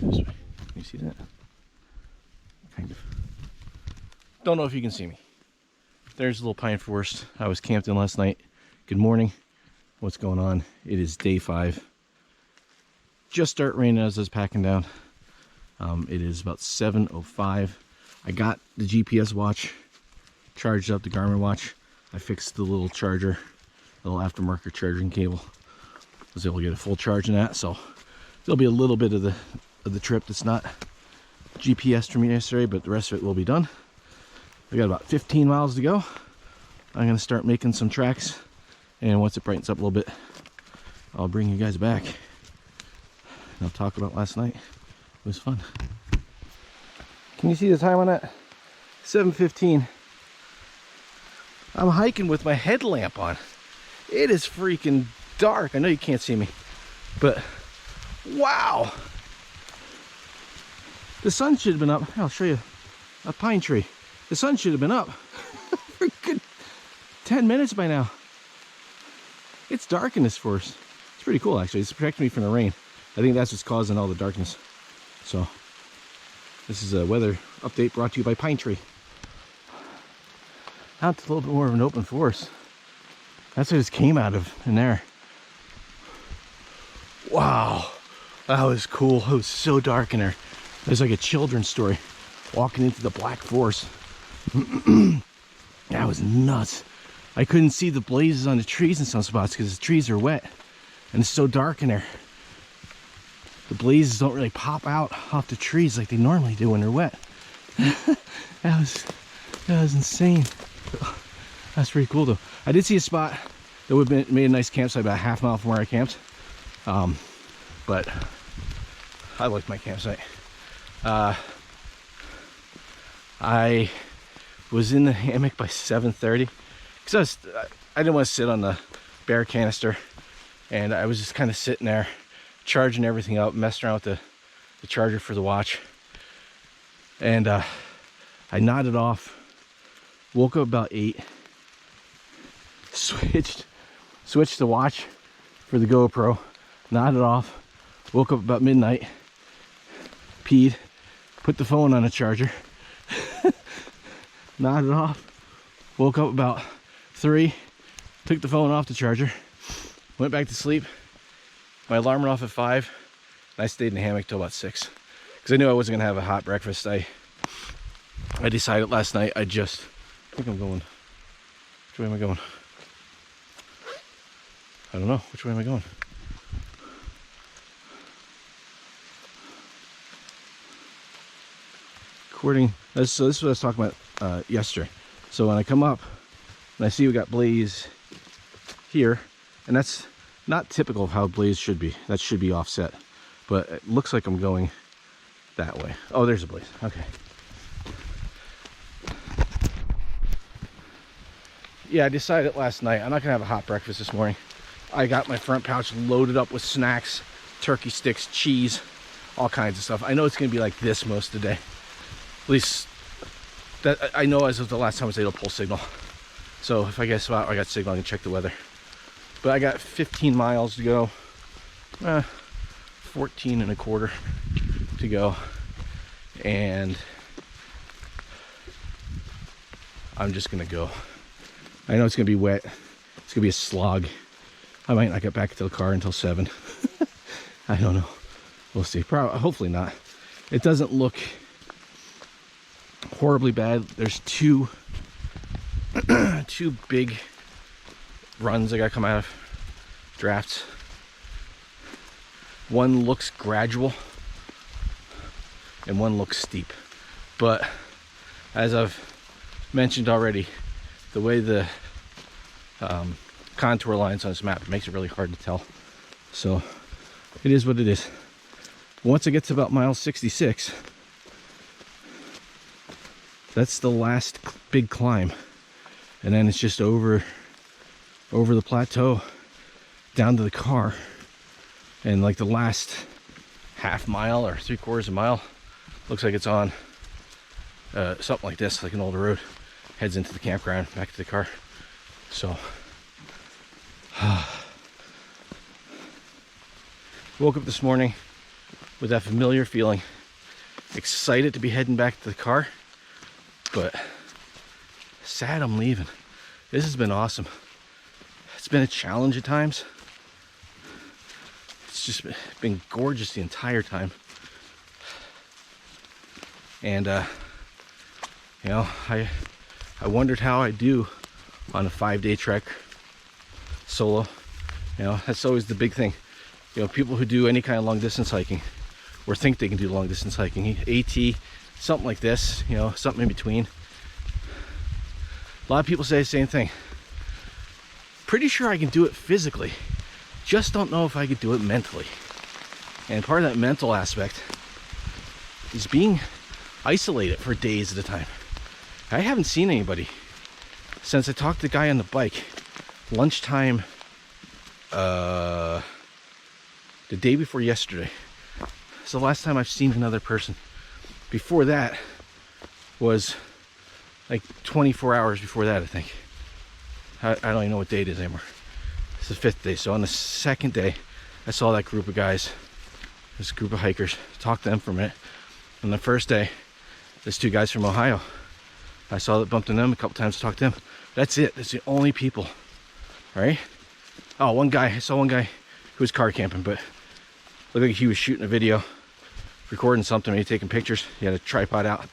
This way. Can you see that? Kind of. Don't know if you can see me. There's a little pine forest I was camped in last night. Good morning. What's going on? It is day 5. Just started raining as I was packing down. It is about 7:05. I got the GPS watch charged up, the Garmin watch. I fixed the little charger, the little aftermarket charging cable. I was able to get a full charge in that, so there'll be a little bit of the trip that's not GPS for me necessarily, but the rest of it will be done. I got about 15 miles to go. I'm gonna start making some tracks, and once it brightens up a little bit, I'll bring you guys back. And I'll talk about last night. It was fun. Can you see the time on that? 7:15. I'm hiking with my headlamp on. It is freaking dark. I know you can't see me, but wow. The sun should have been up. I'll show you a pine tree. The sun should have been up for a good 10 minutes by now. It's dark in this forest. It's pretty cool, actually. It's protecting me from the rain. I think that's what's causing all the darkness. So this is a weather update brought to you by Pine Tree. Out to a little bit more of an open forest. That's what it came out of in there. Wow, that was cool. It was so dark in there. It was like a children's story, walking into the black forest. That was nuts. I couldn't see the blazes on the trees in some spots because the trees are wet and it's so dark in there. The blazes don't really pop out off the trees like they normally do when they're wet. that was insane. That's pretty cool though. I did see a spot that would have made a nice campsite about a half mile from where I camped. But I liked my campsite. I was in the hammock by 7:30 because I didn't want to sit on the bear canister, and I was just kind of sitting there charging everything up, messing around with the charger for the watch. And I nodded off, woke up about 8, switched the watch for the GoPro, nodded off, woke up about midnight, peed, put the phone on a charger, nodded off, woke up about 3, took the phone off the charger, went back to sleep. My alarm went off at 5, and I stayed in the hammock till about 6 because I knew I wasn't gonna have a hot breakfast. I decided last night I think I'm going. Which way am I going? I don't know. Which way am I going? So this is what I was talking about yesterday. So when I come up and I see we got blaze here, and that's not typical of how blaze should be. That should be offset, but it looks like I'm going that way. Oh, there's a blaze. Okay. Yeah, I decided last night I'm not gonna have a hot breakfast this morning. I got my front pouch loaded up with snacks, turkey sticks, cheese, all kinds of stuff. I know it's gonna be like this most of the day. At least that I know as of the last time I was able to pull signal. So if I get a spot where I got signal, I can check the weather. But I got 15 miles to go, 14 and a quarter to go, and I'm just gonna go. I know it's gonna be wet. It's gonna be a slog. I might not get back to the car until 7. I don't know. We'll see. Probably, hopefully not. It doesn't look horribly bad. There's two big runs I gotta come out of, drafts. One looks gradual and one looks steep, but as I've mentioned already, the way the contour lines on this map, it makes it really hard to tell. So it is what it is. Once I get to about mile 66, that's the last big climb. and then it's just over the plateau down to the car. And like the last half mile or 3/4 of a mile looks like it's on something like this, like an older road, heads into the campground, back to the car. So woke up this morning with that familiar feeling, excited to be heading back to the car, but sad I'm leaving. This has been awesome. It's been a challenge at times. It's just been gorgeous the entire time. And you know, I wondered how I do on a 5-day trek solo. You know, that's always the big thing. You know, people who do any kind of long distance hiking or think they can do long distance hiking, AT, something like this, you know, something in between. A lot of people say the same thing. Pretty sure I can do it physically, just don't know if I could do it mentally. And part of that mental aspect is being isolated for days at a time. I haven't seen anybody since I talked to the guy on the bike lunchtime the day before yesterday. It's the last time I've seen another person. Before that was like 24 hours before that, I think. I don't even know what day it is anymore. It's the 5th day. So on the 2nd day, I saw that group of guys, this group of hikers, talked to them for a minute. On the 1st day, there's 2 guys from Ohio. I saw that, bumped into them a couple times, talked to them. That's it. That's the only people, right? Oh, I saw one guy who was car camping, but looked like he was shooting a video, recording something, maybe taking pictures. He had a tripod out,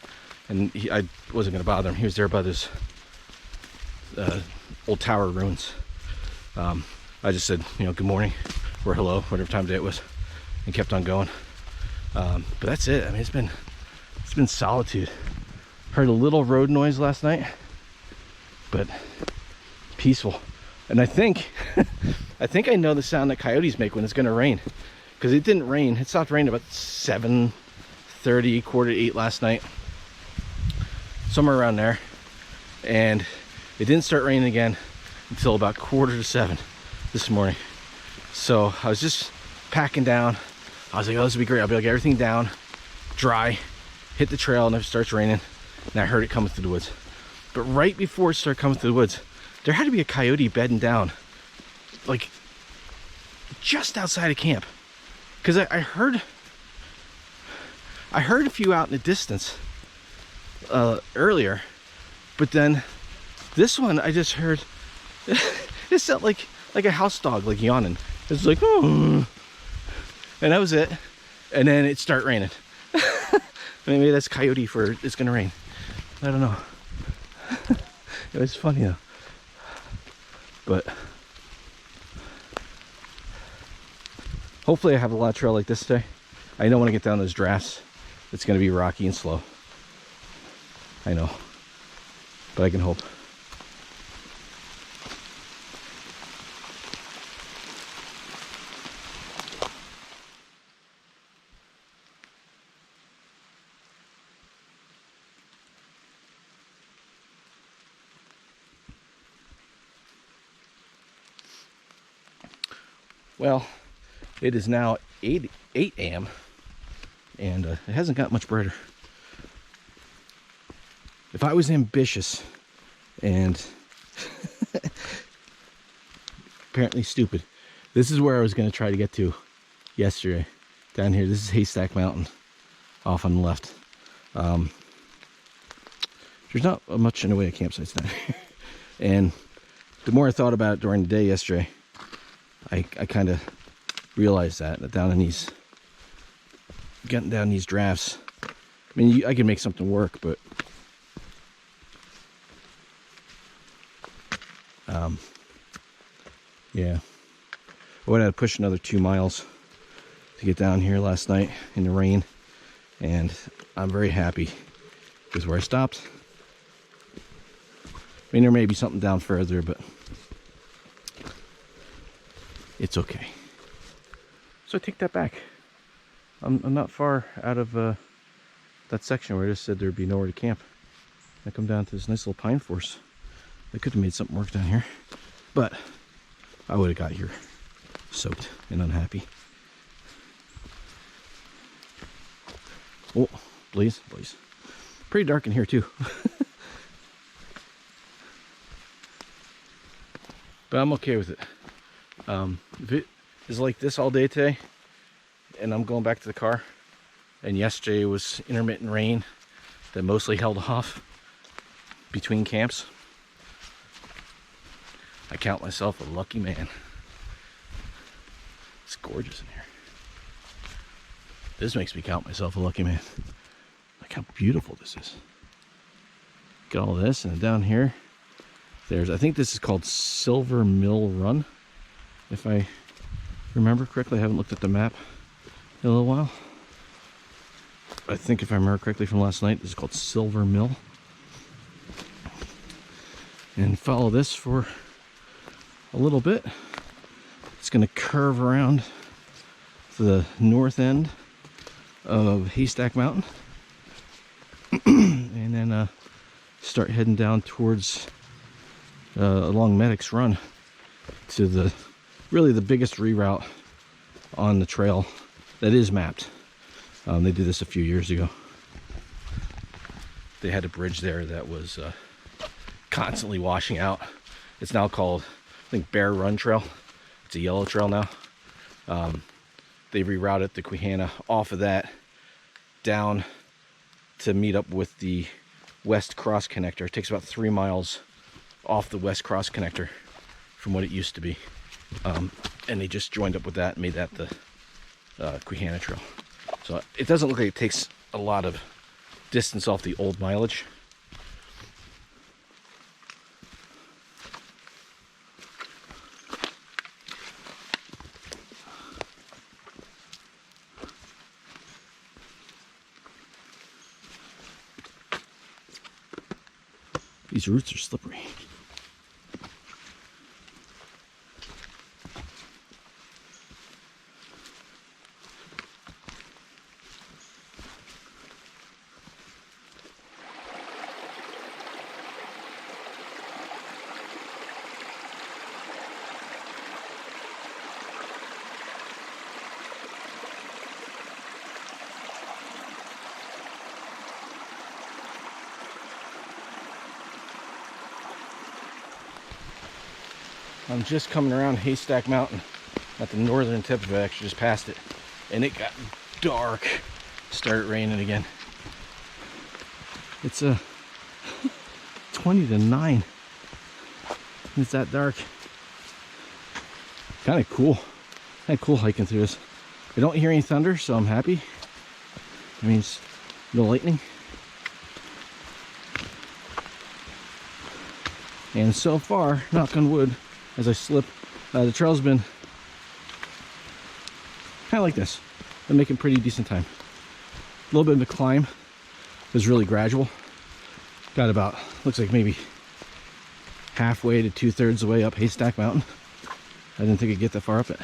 and I wasn't gonna bother him. He was there by this old tower ruins. I just said, you know, good morning or hello, whatever time of day it was, and kept on going. But that's it. I mean, it's been solitude. Heard a little road noise last night, but peaceful. And I think I know the sound that coyotes make when it's gonna rain, because it didn't rain. It stopped raining about 7:30, 7:45 last night, somewhere around there, and it didn't start raining again until about 6:45 this morning. So I was just packing down. I was like, oh, this would be great. I'll be able to get everything down, dry, hit the trail, and if it starts raining. And I heard it coming through the woods. But right before it started coming through the woods, there had to be a coyote bedding down, like just outside of camp. Because I heard a few out in the distance earlier, but then this one I just heard it sounded like a house dog, like yawning. It was like, oh, and that was it. And then it started raining. Maybe that's coyote for it's gonna rain. I don't know. It was funny though. But hopefully I have a lot of trail like this today. I know when I get down those drafts, it's gonna be rocky and slow. I know, but I can hope. Well, it is now 8 a.m. and it hasn't got much brighter. If I was ambitious and apparently stupid, this is where I was going to try to get to yesterday. Down here, this is Haystack Mountain off on the left. There's not much in the way of campsites down here. And the more I thought about it during the day yesterday, I kind of realized that getting down these drafts, I mean, I can make something work, but yeah, I would have to push another 2 miles to get down here last night in the rain, and I'm very happy with where I stopped. I mean, there may be something down further, but it's okay. So I take that back. I'm not far out of that section where I just said there'd be nowhere to camp. I come down to this nice little pine forest. I could have made something work down here, but I would have got here soaked and unhappy. Oh, blaze. Pretty dark in here too. But I'm okay with it. If it is like this all day today, and I'm going back to the car, and yesterday was intermittent rain that mostly held off between camps, I count myself a lucky man. It's gorgeous in here. This makes me count myself a lucky man. Look how beautiful this is. Get all this, and down here, I think this is called Silver Mill Run, if I remember correctly. I haven't looked at the map in a little while. I think if I remember correctly from last night, this is called Silver Mill. And follow this for a little bit. It's going to curve around to the north end of Haystack Mountain. And then start heading down towards along Medic's Run to the biggest reroute on the trail that is mapped. They did this a few years ago. They had a bridge there that was constantly washing out. It's now called, I think, Bear Run Trail. It's a yellow trail now. They rerouted the Quehanna off of that down to meet up with the West Cross Connector. It takes about 3 miles off the West Cross Connector from what it used to be. And they just joined up with that and made that the Quehanna Trail. So it doesn't look like it takes a lot of distance off the old mileage. These roots are slippery. I'm just coming around Haystack Mountain at the northern tip of it. I actually just passed it, and it got dark. Started raining again. It's 20 to 9. It's that dark. Kind of cool. Kind of cool hiking through this. I don't hear any thunder, so I'm happy. It means no lightning. And so far, knock on wood, as I slip, the trail's been kind of like this. I'm making pretty decent time. A little bit of a climb. It was really gradual. Got about, looks like maybe halfway to 2/3 the way up Haystack Mountain. I didn't think I'd get that far up it.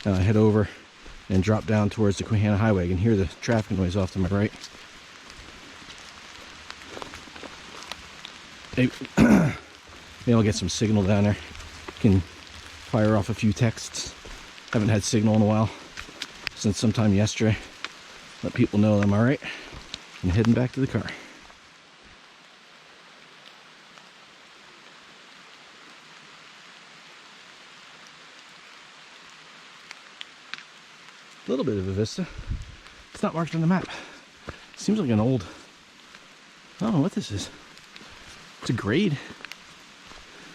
Now I head over and drop down towards the Quehanna Highway. I can hear the traffic noise off to my right. Maybe I'll get some signal down there. Can fire off a few texts. Haven't had signal in a while, since sometime yesterday. Let people know I'm alright. I'm heading back to the car. A little bit of a vista. It's not marked on the map. Seems like an old, I don't know what this is. It's a grade.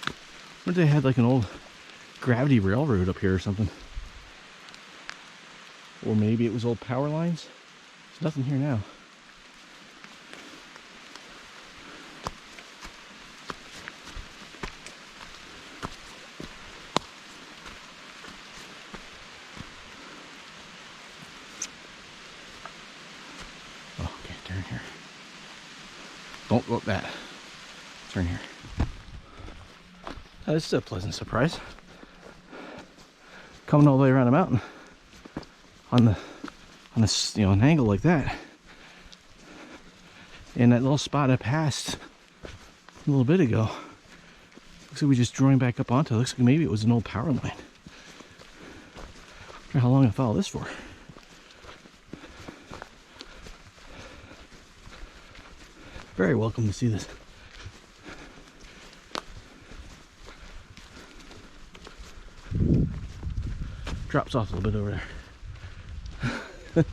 I wonder if they had like an old gravity railroad up here or something. Or maybe it was old power lines. There's nothing here now. Oh, okay, turn here. Don't go up that. Turn here. Oh, this is a pleasant surprise. Coming all the way around a mountain on a an angle like that. And that little spot I passed a little bit ago. Looks like we just drawing back up onto it. Looks like maybe it was an old power line. I wonder how long I followed this for. Very welcome to see this. Drops off a little bit over there.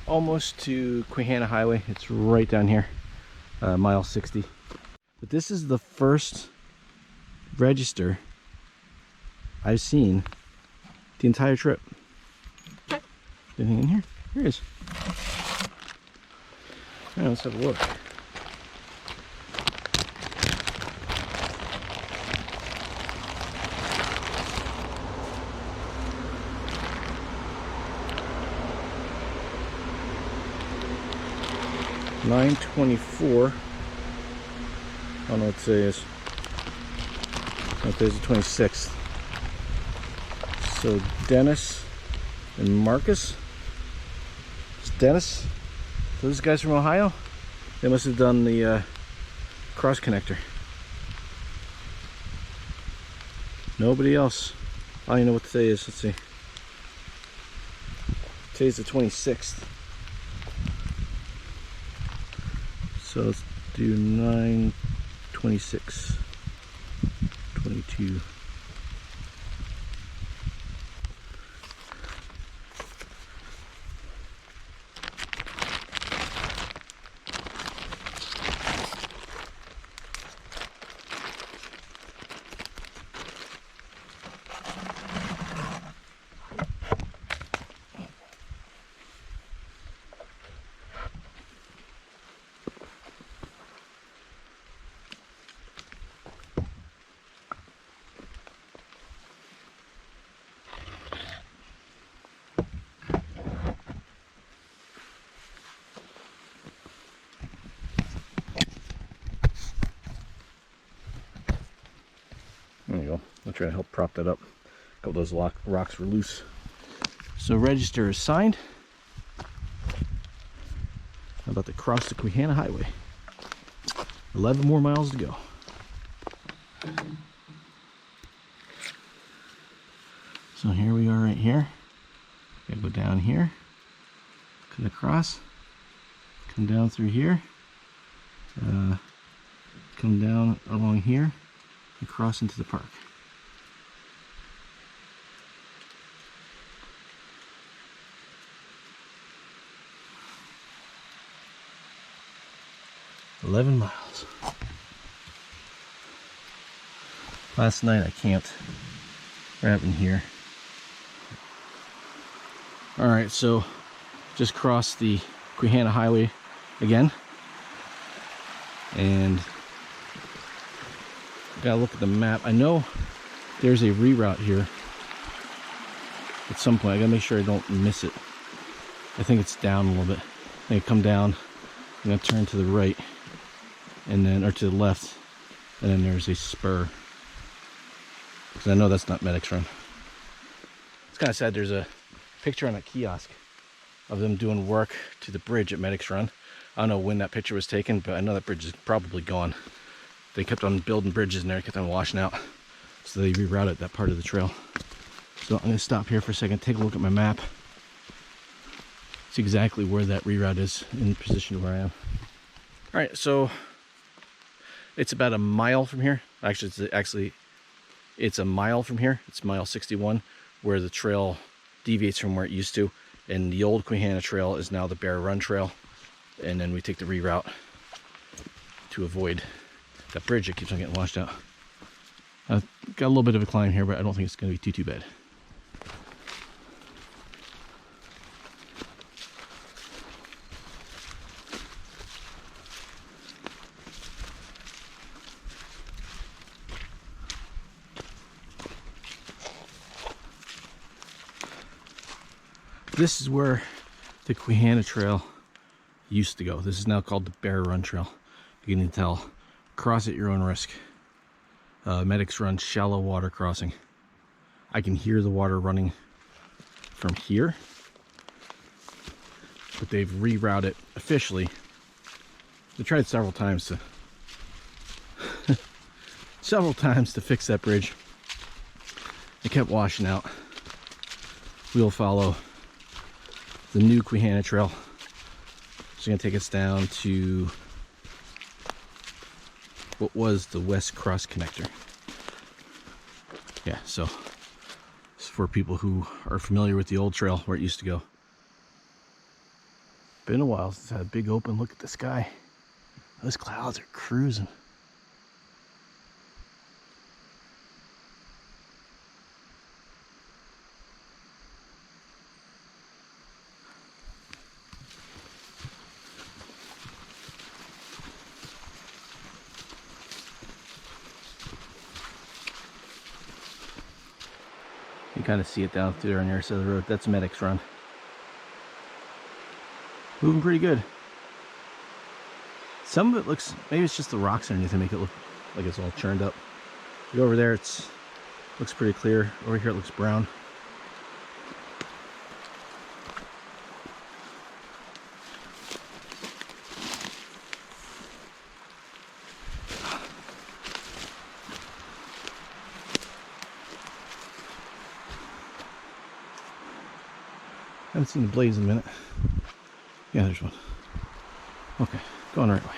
Almost to Quehanna Highway. It's right down here, mile 60. But this is the first register I've seen the entire trip. Anything in here? Here it is. All right, let's have a look. $9.24. I don't know what today is. Today's the 26th. So Dennis and Marcus. It's Dennis. Those guys from Ohio. They must have done the cross connector. Nobody else. I don't even know what today is. Let's see. Today's the 26th. So let's do 9/26, 22. There you go. I'll try to help prop that up. A couple of those rocks were loose. So register is signed. I'm about to cross the Quehanna Highway. 11 more miles to go. So here we are right here. Gotta go down here, cut across, come down through here, come down along here, and cross into the park. $11 miles. Last night I camped right up in here. All right, so just crossed the Quehanna Highway again, and gotta look at the map. I know there's a reroute here at some point. I gotta make sure I don't miss it. I think it's down a little bit. I'm gonna come down, I'm gonna turn to the right, and then, or to the left, and then there's a spur. Because I know that's not Medic's Run. It's kind of sad. There's a picture on a kiosk of them doing work to the bridge at Medic's Run. I don't know when that picture was taken, but I know that bridge is probably gone. They kept on building bridges in there, kept on washing out, so they rerouted that part of the trail. So I'm going to stop here for a second, take a look at my map, see exactly where that reroute is in position where I am. All right, so it's about a mile from here. Actually, it's a mile from here. It's mile 61, where the trail deviates from where it used to, and the old Quehanna Trail is now the Bear Run Trail, and then we take the reroute to avoid that bridge that keeps on getting washed out. I've got a little bit of a climb here, but I don't think it's going to be too bad. This is where the Quehanna Trail used to go. This is now called the Bear Run Trail. You can tell. Cross at your own risk. Medic's Run shallow water crossing. I can hear the water running from here. but they've rerouted it officially. They tried several times to fix that bridge. It kept washing out. We'll follow the new Quehanna Trail. It's gonna take us down to what was the West Cross Connector. Yeah, so it's for people who are familiar with the old trail where it used to go. Been a while since I had a big open look at the sky. Those clouds are cruising. You kind of see it down through there on the other side of the road. That's Medic's Run. Moving pretty good. Some of it looks, maybe it's just the rocks underneath to make it look like it's all churned up. You go over there, it's looks pretty clear. Over here it looks brown. Haven't seen a blaze in a minute. Yeah, there's one. Okay, going the right way.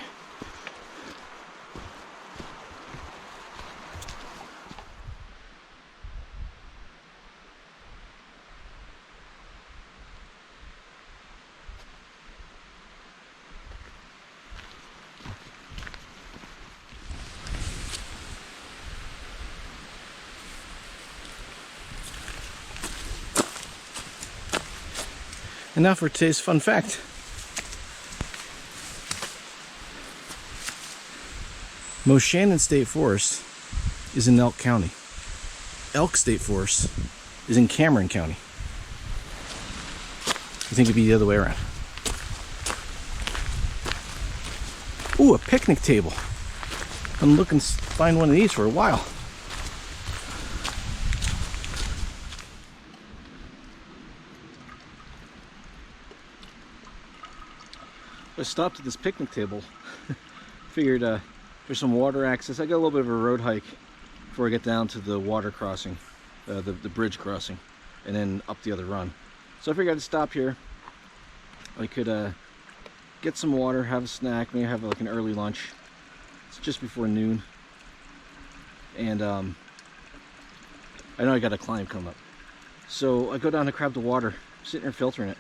And now for today's fun fact. Moshannon State Forest is in Elk County. Elk State Forest is in Cameron County. You think it'd be the other way around? Ooh, a picnic table. I'm looking to find one of these for a while. I stopped at this picnic table. Figured there's some water access. I got a little bit of a road hike before I get down to the water crossing, the bridge crossing, and then up the other run. So I figured I'd stop here. I could get some water, have a snack, maybe have like an early lunch. It's just before noon, and I know I got a climb coming up. So I go down to grab the water, sitting there filtering it.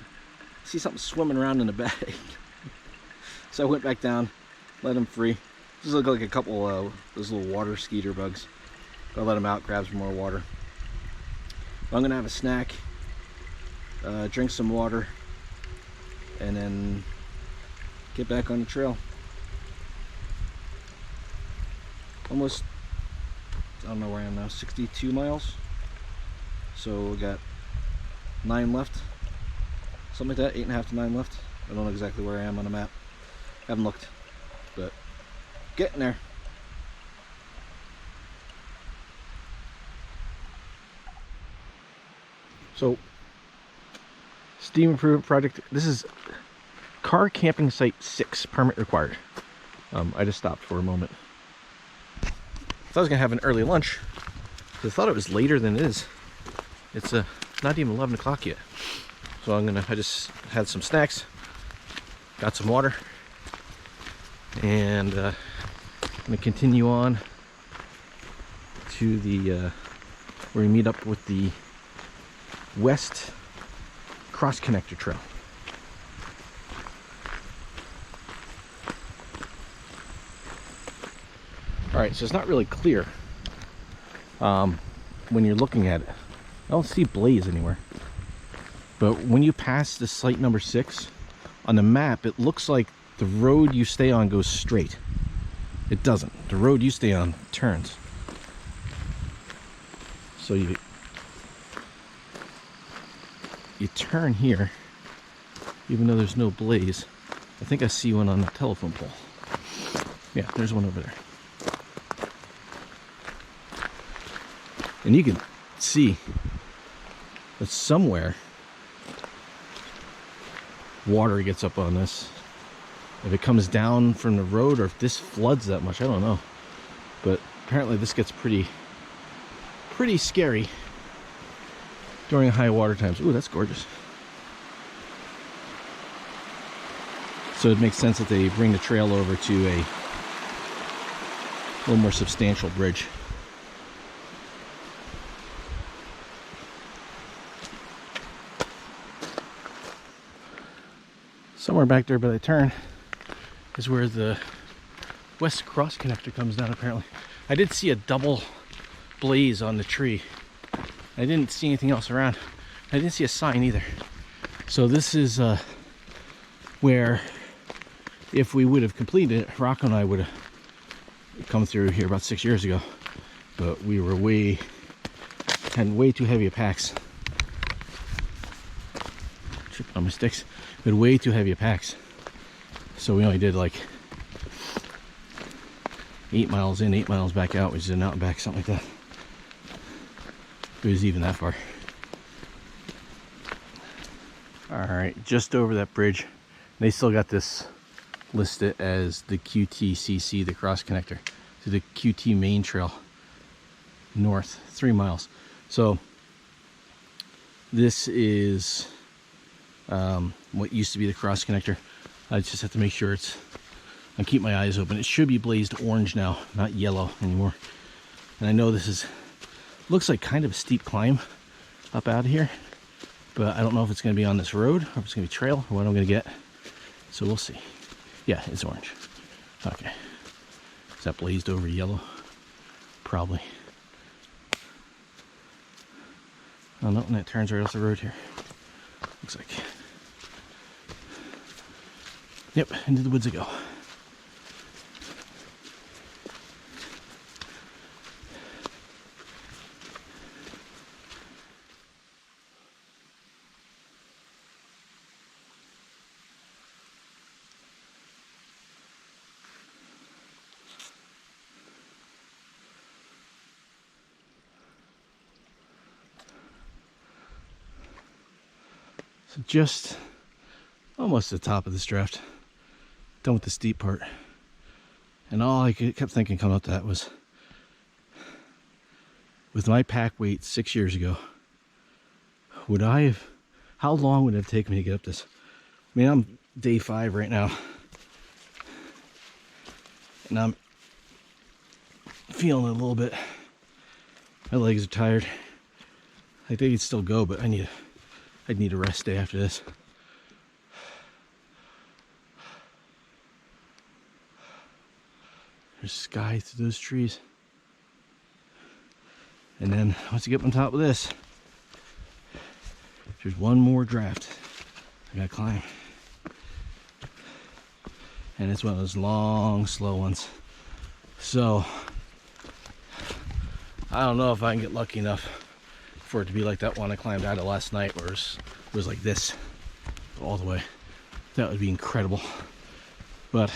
See something swimming around in the bag. So I went back down, let them free. Just look like a couple of those little water skeeter bugs. I'll let them out, grab some more water. I'm gonna have a snack, drink some water, and then get back on the trail. Almost, I don't know where I am now, 62 miles. So we got 9 left, something like that, 8.5 to 9 left. I don't know exactly where I am on the map. Haven't looked, but getting there. So, steam improvement project. This is car camping site 6, permit required. I just stopped for a moment. I thought I was gonna have an early lunch. I thought it was later than it is. It's not even 11 o'clock yet. So I just had some snacks, got some water, and I'm gonna continue on to the where we meet up with the West Cross Connector Trail. All right, so it's not really clear when you're looking at it. I don't see blaze anywhere. But when you pass the site number 6 on the map, it looks like the road you stay on goes straight. It doesn't. The road you stay on turns. So you turn here, even though there's no blaze. I think I see one on the telephone pole. Yeah, there's one over there. And you can see that somewhere water gets up on this. If it comes down from the road or if this floods that much, I don't know. But apparently this gets pretty scary during high water times. Ooh, that's gorgeous. So it makes sense that they bring the trail over to a little more substantial bridge. Somewhere back there by the turn is where the west cross connector comes down, apparently. I did see a double blaze on the tree. I didn't see anything else around. I didn't see a sign either. So this is where, if we would have completed it, Rocco and I would have come through here about 6 years ago. But we were had way too heavy packs. Tripping on my sticks. We had way too heavy packs. So we only did like 8 miles in, 8 miles back out, which is an out and back, something like that. If it was even that far. Alright, just over that bridge. They still got this listed as the QTCC, the cross connector to the QT main trail north, 3 miles. So this is what used to be the cross connector. I just have to make sure I keep my eyes open. It should be blazed orange now, not yellow anymore. And I know this looks like kind of a steep climb up out of here, but I don't know if it's going to be on this road or if it's going to be trail or what I'm going to get. So we'll see. Yeah, it's orange. Okay. Is that blazed over yellow? Probably. Oh no, and that turns right off the road here. Looks like. Yep, into the woods I go. So just almost at the top of this draft. Done with the steep part. And all I kept thinking coming up to that was, with my pack weight 6 years ago, how long would it have taken me to get up this? I mean, I'm day 5 right now. And I'm feeling it a little bit. My legs are tired. I think it'd still go, but I'd need a rest day after this. There's sky through those trees. And then once you get up on top of this, there's one more draft I gotta climb. And it's one of those long, slow ones. So I don't know if I can get lucky enough for it to be like that one I climbed out of last night, where it was like this all the way. That would be incredible. But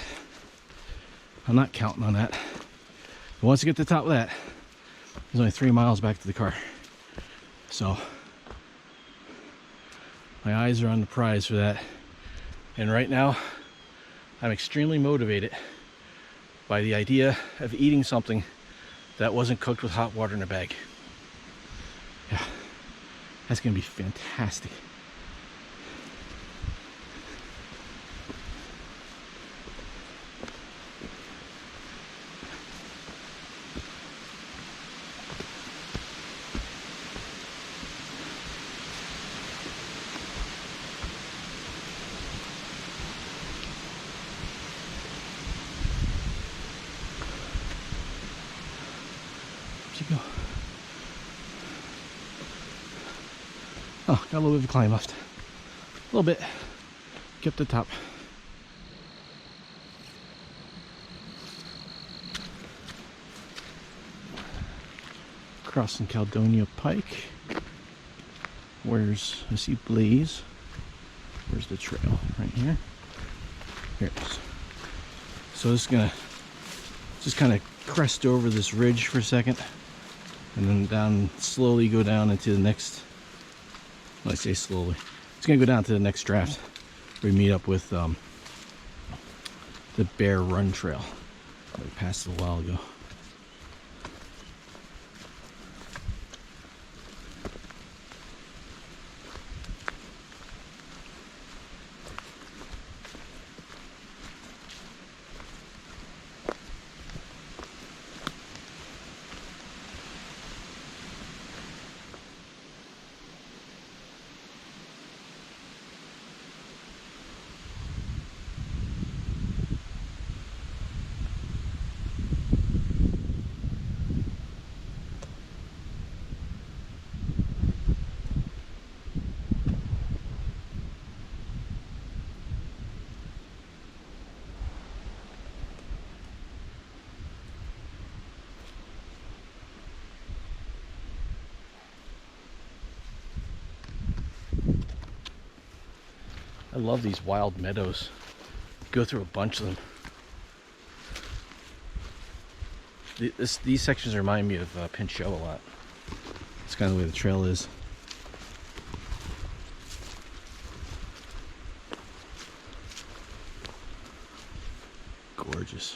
I'm not counting on that. But once you get to the top of that, there's only 3 miles back to the car. So my eyes are on the prize for that. And right now, I'm extremely motivated by the idea of eating something that wasn't cooked with hot water in a bag. Yeah, that's gonna be fantastic. Go. Oh, got a little bit of a climb left. A little bit. Get up to the top. Crossing Caledonia Pike. I see Blaze. Where's the trail? Right here. Here it is. So this is gonna just kind of crest over this ridge for a second. And then slowly go down into the next, when I say slowly, it's gonna go down to the next draft. we meet up with the Bear Run Trail. We passed it a while ago. I love these wild meadows. Go through a bunch of them. These sections remind me of Pinchot a lot. It's kind of the way the trail is. Gorgeous.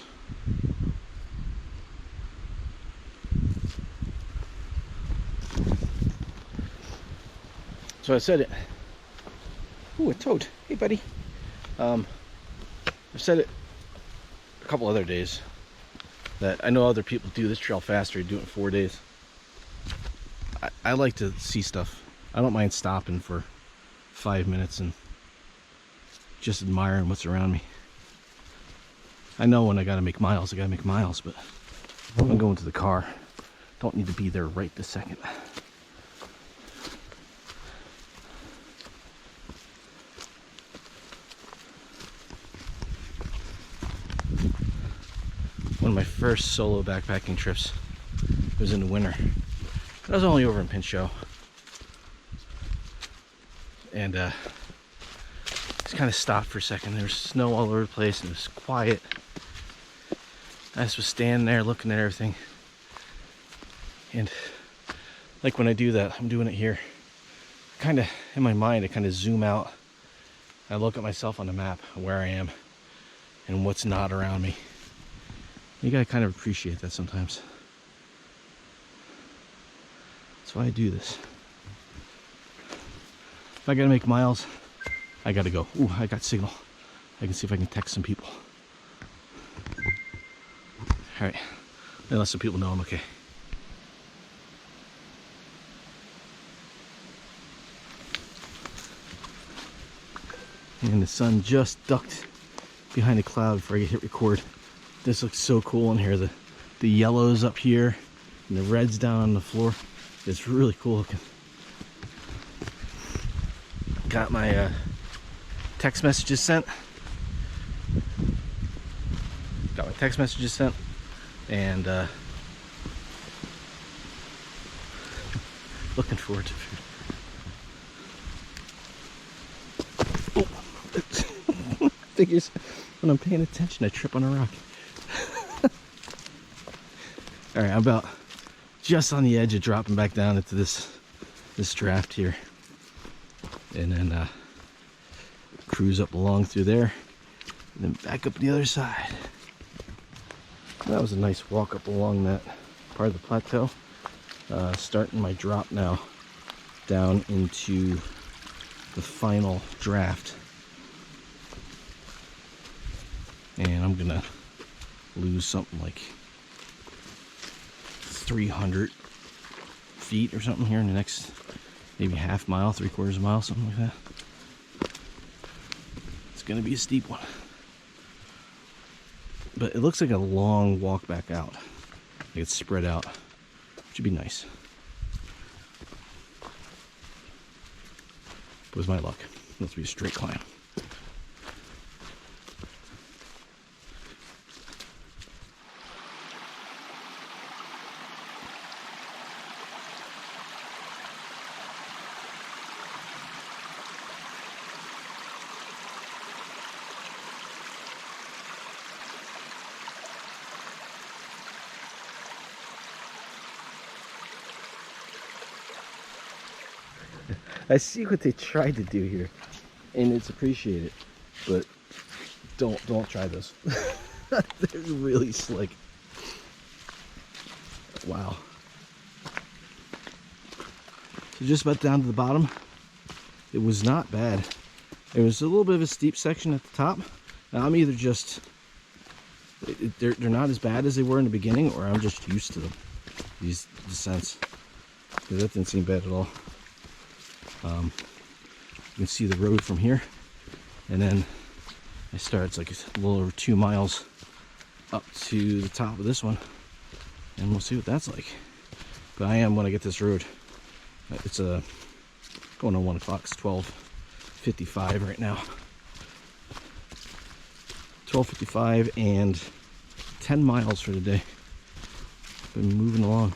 So I said it. Ooh, a toad. Hey, buddy. I've said it a couple other days that I know other people do this trail faster, do it in 4 days. I like to see stuff. I don't mind stopping for 5 minutes and just admiring what's around me. I know when I gotta make miles, I gotta make miles, but I'm going to the car. Don't need to be there right this second. One of my first solo backpacking trips was in the winter. I was only over in Pinchot, and just kind of stopped for a second. There was snow all over the place and it was quiet. I just was standing there looking at everything, and like when I do that, I'm doing it here, kind of in my mind, I kind of zoom out. I look at myself on the map, where I am and what's not around me. You gotta kind of appreciate that sometimes. That's why I do this. If I gotta make miles, I gotta go. Ooh, I got signal. I can see if I can text some people. Alright, let some people know I'm okay. And the sun just ducked behind a cloud before I hit record. This looks so cool in here. The yellows up here and the reds down on the floor. It's really cool looking. Got my text messages sent. And looking forward to food. Oh, figures when I'm paying attention, I trip on a rock. All right, I'm about just on the edge of dropping back down into this draft here, and then cruise up along through there, and then back up the other side. That was a nice walk up along that part of the plateau. Starting my drop now down into the final draft, and I'm gonna lose something like 300 feet or something here in the next maybe half mile, 3/4 mile, something like that. It's gonna be a steep one, but it looks like a long walk back out. Like it's spread out, which would be nice. But with my luck, let's be a straight climb. I see what they tried to do here, and it's appreciated. but don't try this. They're really slick. Wow. So just about down to the bottom. It was not bad. It was a little bit of a steep section at the top. Now I'm either just, they're not as bad as they were in the beginning, or I'm just used to them, these descents. Because that didn't seem bad at all. You can see the road from here, and then I start, it's like a little over 2 miles up to the top of this one, and we'll see what that's like. But I am, when I get this road, it's going on 1 o'clock. It's 12:55 right now. 12:55 and 10 miles for today. Been moving along.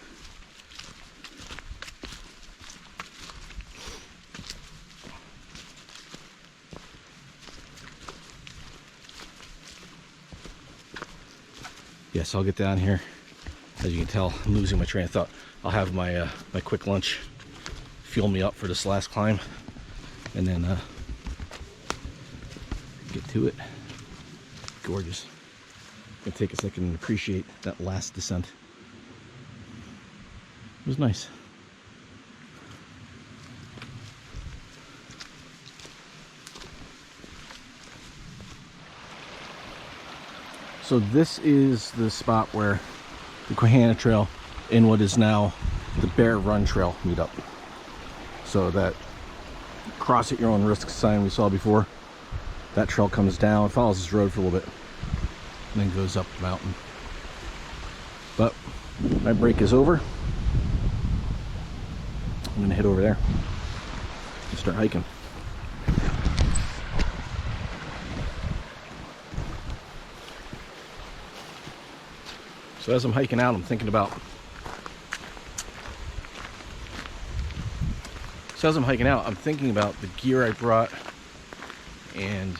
Yes, I'll get down here. As you can tell, I'm losing my train of thought. I'll have my my quick lunch, fuel me up for this last climb, and then get to it. Gorgeous. Gonna take a second and appreciate that last descent. It was nice. So this is the spot where the Quehanna Trail and what is now the Bear Run Trail meet up. So that cross at your own risk sign we saw before, that trail comes down, follows this road for a little bit, and then goes up the mountain. But my break is over. I'm gonna head over there and start hiking. So as I'm hiking out, I'm thinking about, the gear I brought, and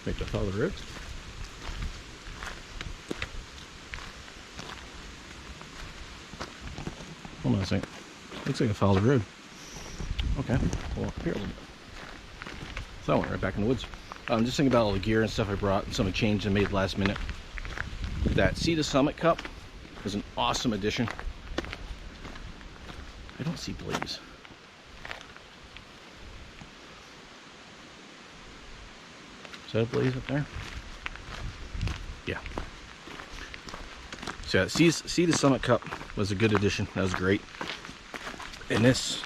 wait, do I follow the road? Hold on a second. Looks like I followed the road. Okay, well, up here a little bit. So I went right back in the woods. I'm just thinking about all the gear and stuff I brought, and some of the changes I made last minute. That See the Summit cup was an awesome addition. I don't see Blaze. Is that a Blaze up there? Yeah. So yeah, See the Summit cup was a good addition. That was great. And this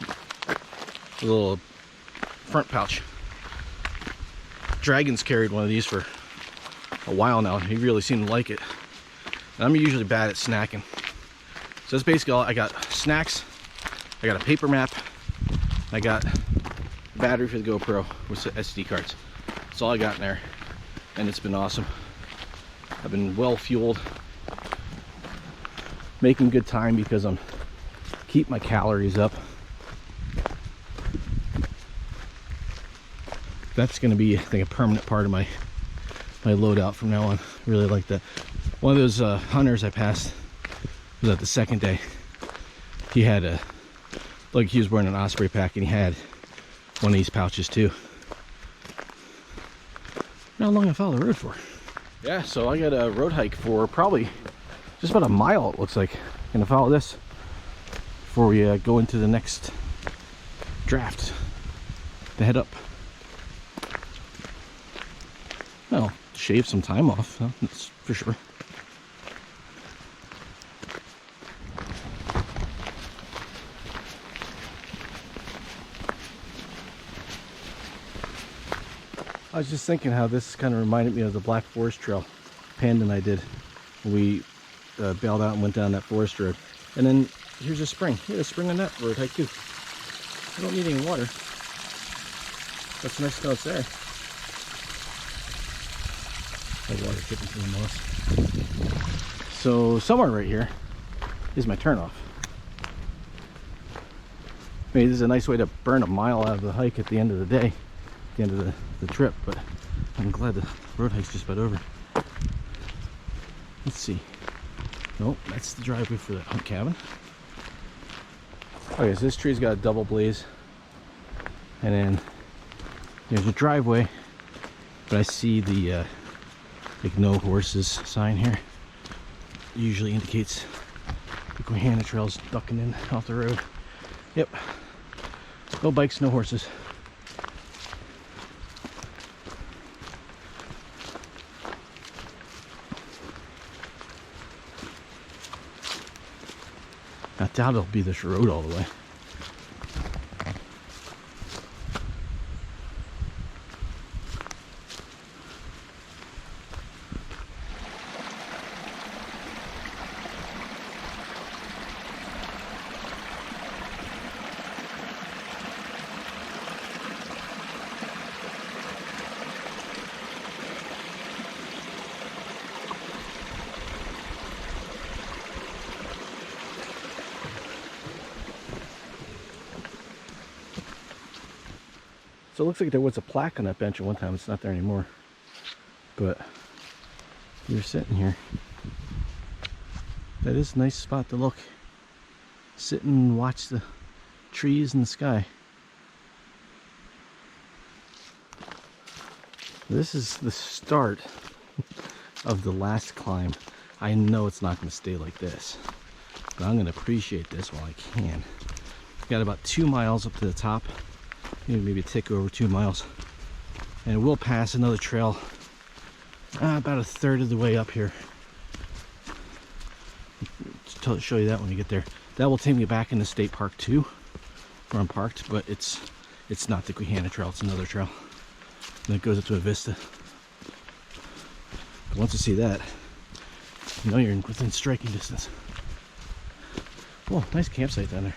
little front pouch. Dragon's carried one of these for a while now. He really seemed to like it. And I'm usually bad at snacking. So that's basically all. I got snacks, I got a paper map, I got battery for the GoPro with SD cards. That's all I got in there. And it's been awesome. I've been well fueled, making good time because I'm keep my calories up. That's going to be, I think, a permanent part of my loadout from now on. I really like that. One of those hunters I passed was at the second day. He had he was wearing an Osprey pack, and he had one of these pouches too. How long I follow the road for? Yeah, so I got a road hike for probably just about a mile, it looks like. Gonna follow this before we go into the next draft to head up. Well, shave some time off, that's for sure. I was just thinking how this kind of reminded me of the Black Forest Trail Panda and I did. We bailed out and went down that forest road. And then here's a spring. We had a spring on that road hike too. I don't need any water. That's nice to know it's there. The water dripping through the moss. So somewhere right here is my turnoff. Maybe this is a nice way to burn a mile out of the hike at the end of the day, at the end of the trip, but I'm glad the road hike's just about over. Let's see. Nope, that's the driveway for the hunt cabin. Okay, so this tree's got a double blaze, and then There's a driveway, but I see the like no horses sign here. Usually indicates the Quehanna Trail's ducking in off the road. Yep. No bikes, no horses. I doubt it'll be this road all the way. So it looks like there was a plaque on that bench at one time. It's not there anymore. But you're sitting here. That is a nice spot to look. Sit and watch the trees and the sky. This is the start of the last climb. I know it's not going to stay like this, but I'm going to appreciate this while I can. Got about 2 miles up to the top. Maybe a tick over 2 miles, and we'll pass another trail about a third of the way up here. I'll show you that when we get there. That will take me back into state park too, where I'm parked, but it's not the Quehanna Trail, it's another trail, and it goes up to a vista. But once you see that, you know you're within striking distance. Oh, nice campsite down there.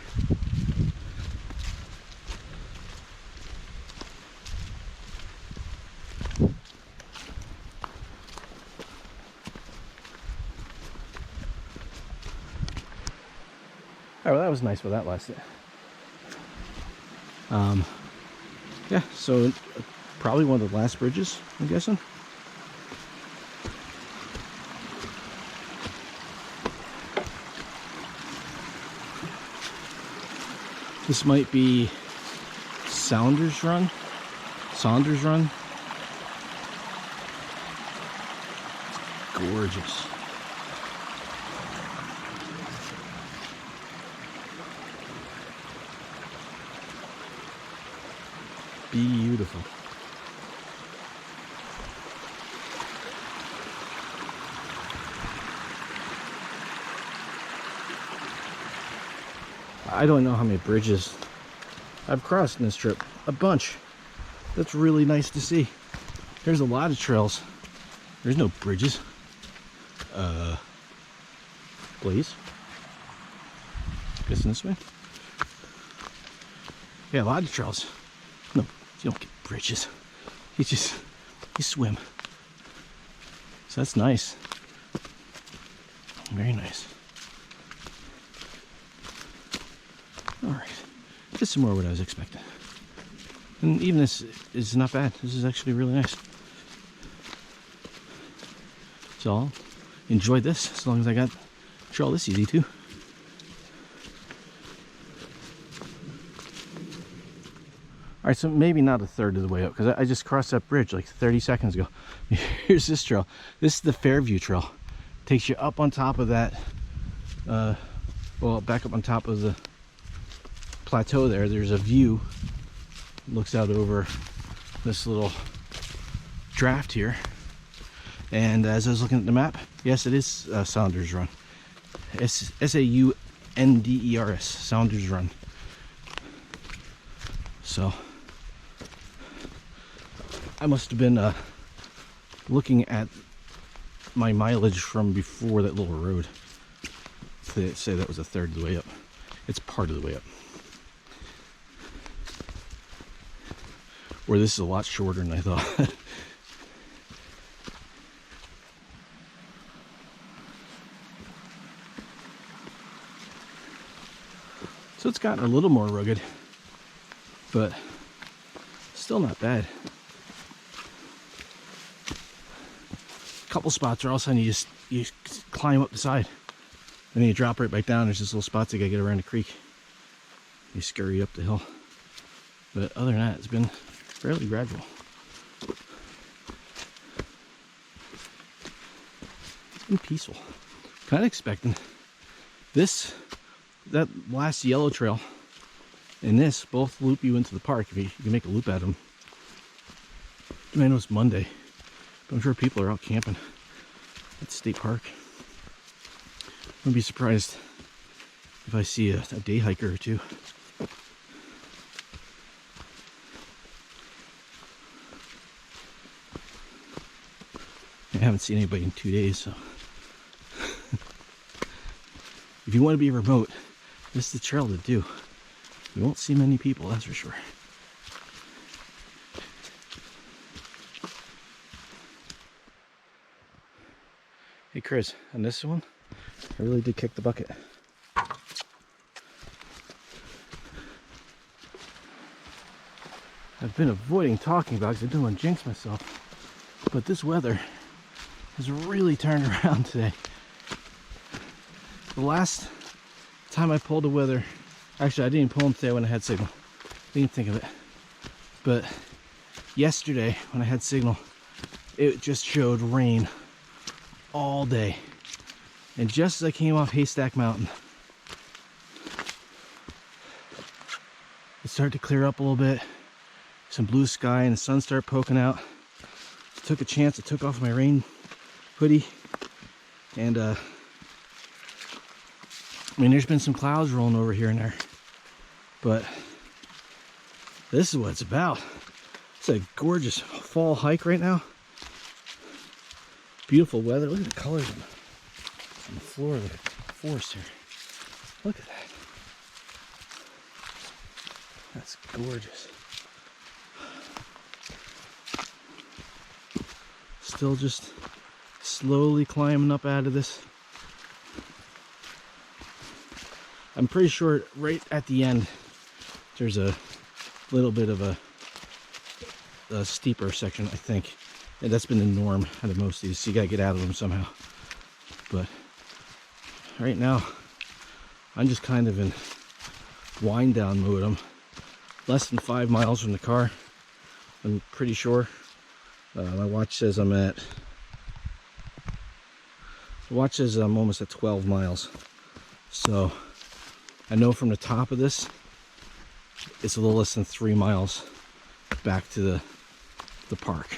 All right, well, that was nice while that lasted. Yeah, so probably one of the last bridges, I'm guessing. This might be Saunders Run. Gorgeous. Beautiful. I don't know how many bridges I've crossed in this trip. A bunch. That's really nice to see. There's a lot of trails. There's no bridges. Please. Guessing this way. Yeah, a lot of trails. No, you don't get bridges. You swim. So that's nice. Very nice. All right, just some more what I was expecting. And even this is not bad. This is actually really nice. So I'll enjoy this as long as I got trail this easy too. All right, so maybe not a third of the way up because I just crossed that bridge like 30 seconds ago. Here's this trail. This is the Fairview Trail. Takes you up on top of that, well, back up on top of the plateau there. There's a view. Looks out over this little draft here. And as I was looking at the map, yes, it is Saunders Run. S-A-U-N-D-E-R-S, Saunders Run. So I must have been looking at my mileage from before that little road to say that was a third of the way up. It's part of the way up. Or this is a lot shorter than I thought. So it's gotten a little more rugged, but still not bad. A couple spots where all of a sudden you climb up the side and then you drop right back down. There's just little spots you gotta get around the creek. You scurry up the hill. But other than that, it's been fairly gradual. It's been peaceful. Kind of expecting that last yellow trail and this both loop you into the park if you can make a loop out of them. I know it's Monday, but I'm sure people are out camping at the state park. I wouldn't be surprised if I see a day hiker or two. I haven't seen anybody in 2 days, so if you want to be remote, this is the trail to do. You won't see many people, that's for sure. Hey Chris, on this one, I really did kick the bucket. I've been avoiding talking about it because I don't want to jinx myself, but this weather has really turned around today. The last time I pulled the weather, actually I didn't pull them today when I had signal. Didn't think of it. But yesterday when I had signal, it just showed rain all day. And just as I came off Haystack Mountain, it started to clear up a little bit. Some blue sky and the sun started poking out. Took a chance, I took off my rain hoodie, and I mean, there's been some clouds rolling over here and there, but this is what it's about. It's a gorgeous fall hike right now. Beautiful weather. Look at the colors on the floor of the forest here. Look at that. That's gorgeous. Still just slowly climbing up out of this. I'm pretty sure right at the end there's a little bit of a steeper section, I think. And that's been the norm out of most of these, so you gotta get out of them somehow. But right now, I'm just kind of in wind down mode. I'm less than 5 miles from the car, I'm pretty sure. My watch says I'm almost at 12 miles. So I know from the top of this, it's a little less than 3 miles back to the park.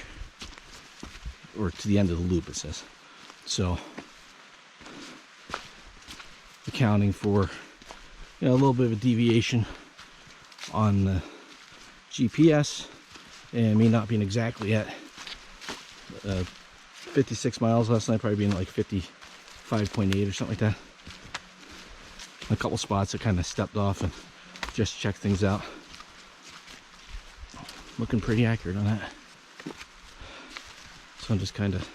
Or to the end of the loop, it says. So accounting for, you know, a little bit of a deviation on the GPS and me not being exactly at 56 miles last night, probably being like 55.8 or something like that. A couple spots I kind of stepped off and just checked things out. Looking pretty accurate on that. So I'm just kind of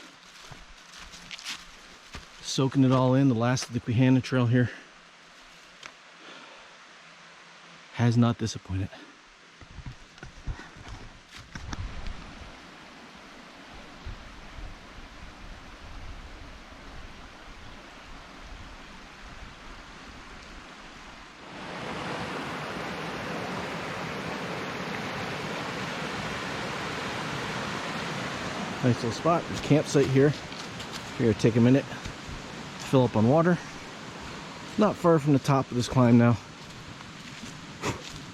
soaking it all in. The last of the Quehanna Trail here has not disappointed. Nice little spot. There's a campsite here. Here, take a minute, fill up on water. Not far from the top of this climb now.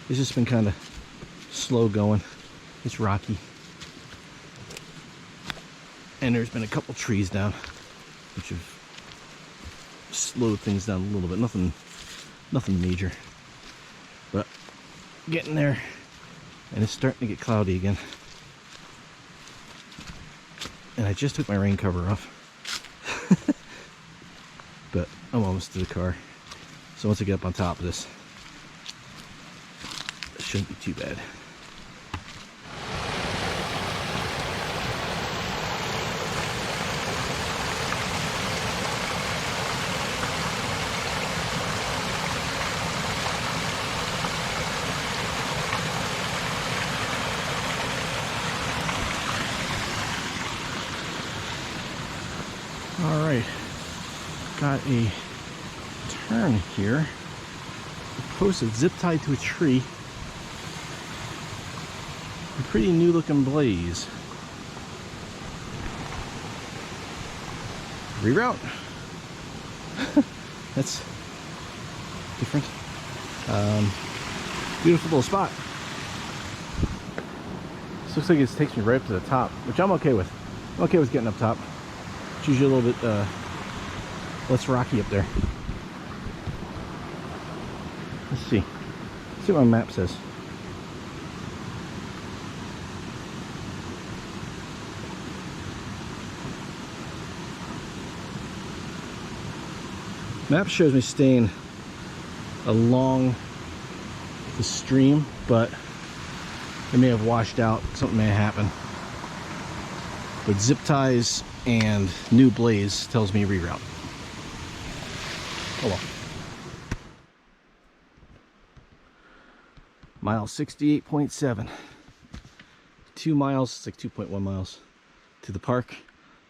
It's just been kind of slow going. It's rocky. And there's been a couple trees down, which have slowed things down a little bit. Nothing major. But getting there, and it's starting to get cloudy again. And I just took my rain cover off. But I'm almost to the car. So once I get up on top of this, it shouldn't be too bad. All right, got a turn here. Posted zip tied to a tree. A pretty new looking blaze. Reroute. That's different. Beautiful little spot. This looks like it takes me right up to the top, which I'm okay with. I'm okay with getting up top. It's usually a little bit less rocky up there. Let's see. Let's see what my map says. Map shows me staying along the stream, but it may have washed out. Something may have happened. But zip ties and new blaze tells me reroute. Oh well. Mile 68.7. 2 miles, it's like 2.1 miles to the park.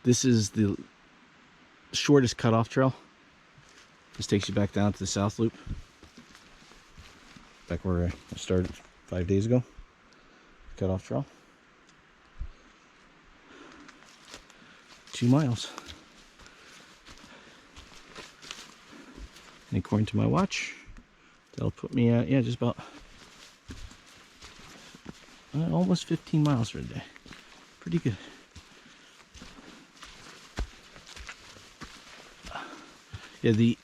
This is the shortest cutoff trail. This takes you back down to the south loop. Back where I started 5 days ago. Cutoff trail. 2 miles. And according to my watch, that'll put me at, yeah, just about almost 15 miles for a day. Pretty good. Yeah,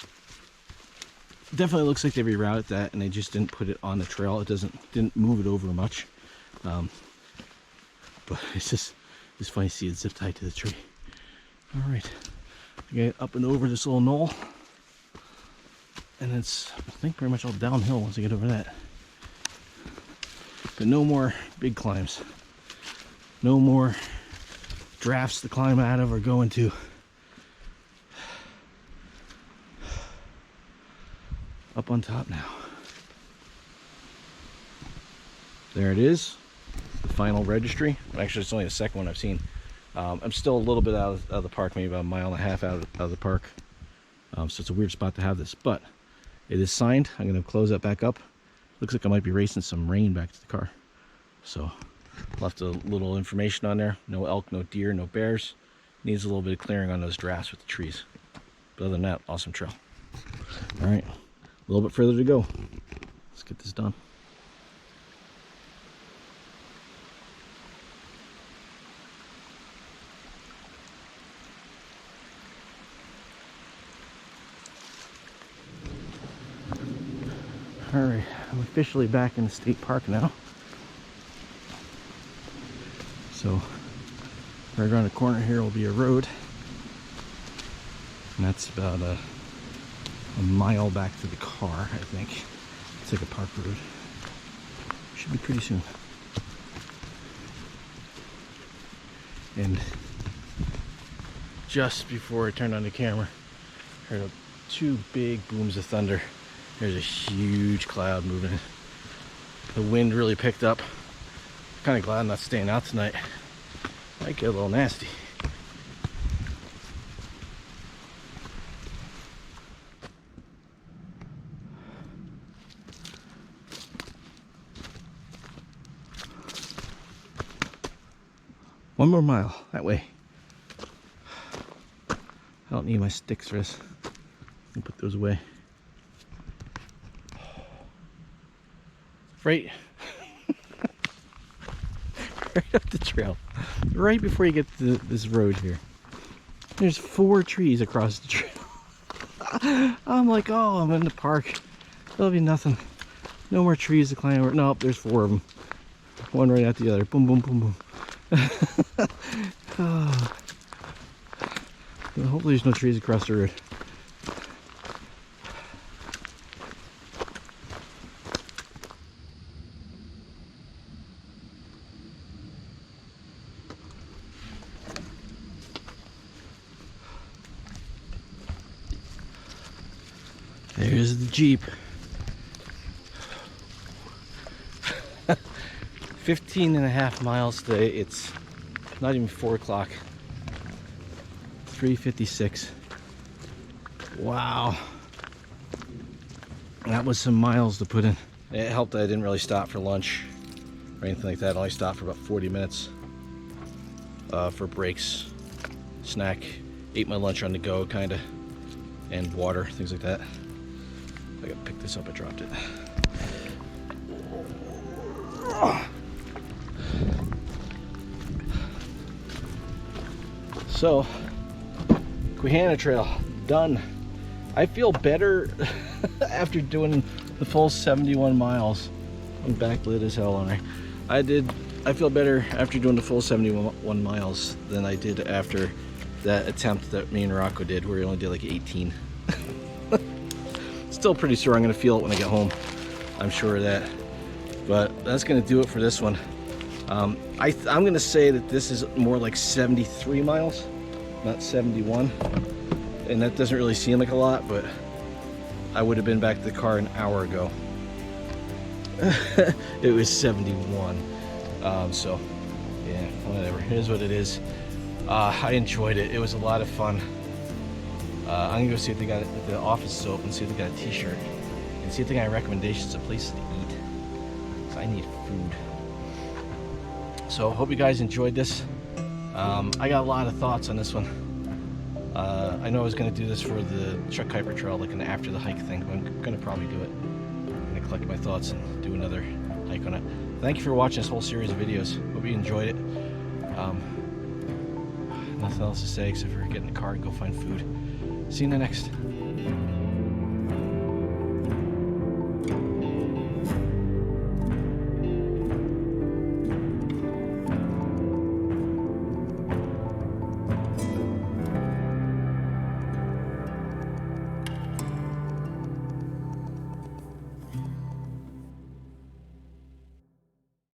definitely looks like they rerouted that and they just didn't put it on the trail. It didn't move it over much. But it's funny to see it zip tied to the tree. All right, I get up and over this little knoll, and it's, I think, pretty much all downhill once I get over that. But no more big climbs. No more drafts to climb out of or go into. Up on top now. There it is, the final registry. Actually, it's only the second one I've seen. I'm still a little bit out of the park, maybe about 1.5 miles out of the park. So it's a weird spot to have this, but it is signed. I'm going to close that back up. Looks like I might be racing some rain back to the car. So left a little information on there. No elk, no deer, no bears. Needs a little bit of clearing on those drafts with the trees. But other than that, awesome trail. All right, a little bit further to go. Let's get this done. All right, I'm officially back in the state park now. So right around the corner here will be a road, and that's about a mile back to the car, I think. It's like a park road. Should be pretty soon. And just before I turned on the camera, I heard 2 big booms of thunder. There's a huge cloud moving. The wind really picked up. Kind of glad I'm not staying out tonight. Might get a little nasty. One more mile that way. I don't need my sticks for this. I'll put those away. Right up the trail, right before you get to this road here. There's 4 trees across the trail. I'm like, oh, I'm in the park. There'll be nothing. No more trees to climb over. Nope, there's 4 of them. One right after the other. Boom, boom, boom, boom. Oh. Well, hopefully there's no trees across the road. There's the Jeep. 15.5 miles today. It's not even 4 o'clock. 3:56. Wow. That was some miles to put in. It helped that I didn't really stop for lunch. or anything like that. I only stopped for about 40 minutes for breaks, snack, ate my lunch on the go, kind of, and water, things like that. I gotta pick this up, I dropped it. So, Quehanna Trail, done. I feel better after doing the full 71 miles. I'm backlit as hell, aren't I? I feel better after doing the full 71 miles than I did after that attempt that me and Rocco did, where we only did like 18. Still pretty sore. I'm gonna feel it when I get home. I'm sure of that. But that's gonna do it for this one. I'm gonna say that this is more like 73 miles, not 71. And that doesn't really seem like a lot, but I would have been back to the car an hour ago. It was 71. So yeah, whatever. It is what it is. I enjoyed it. It was a lot of fun. I'm gonna go see if they got it, if the office is open, see if they got a t-shirt, and see if they got recommendations of places to eat. So I need food. So hope you guys enjoyed this. I got a lot of thoughts on this one. I know I was gonna do this for the Chuck Kuiper Trail, like an after the hike thing, but I'm gonna probably do it. I'm gonna collect my thoughts and do another hike on it. Thank you for watching this whole series of videos. Hope you enjoyed it. Nothing else to say except for get in the car and go find food. See you in the next.